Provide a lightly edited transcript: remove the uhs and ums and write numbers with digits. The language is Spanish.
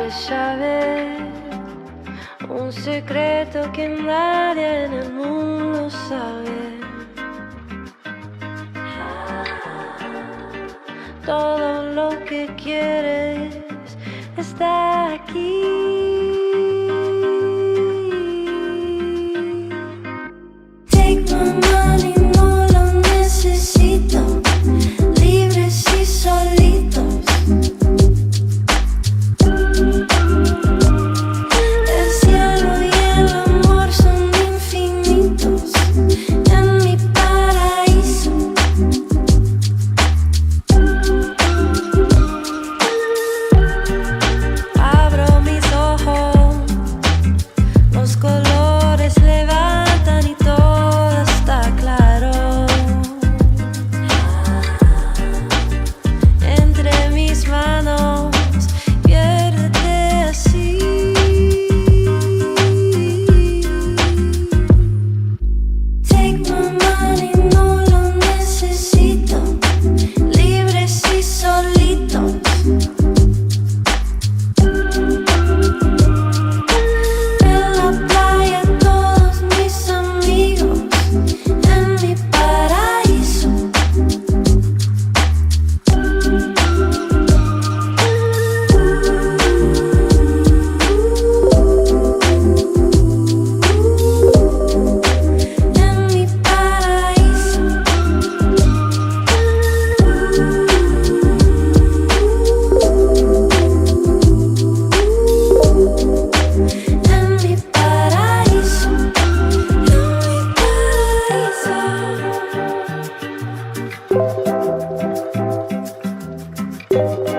quieres saber un secreto que nadie en el mundo sabe. Todo lo que quieres está aquí. Take my money, no lo necesito. Libres y solitos. El cielo y el amor son infinitos en mi paraíso. Abro mis ojos, los colores levantan y todo está claro. Entre mis manos, piérdete así. Take my money, no lo necesito. Libres y solitos. En la playa todos mis amigos, en mi paraíso. En mi paraíso. En mi paraíso. En mi paraíso.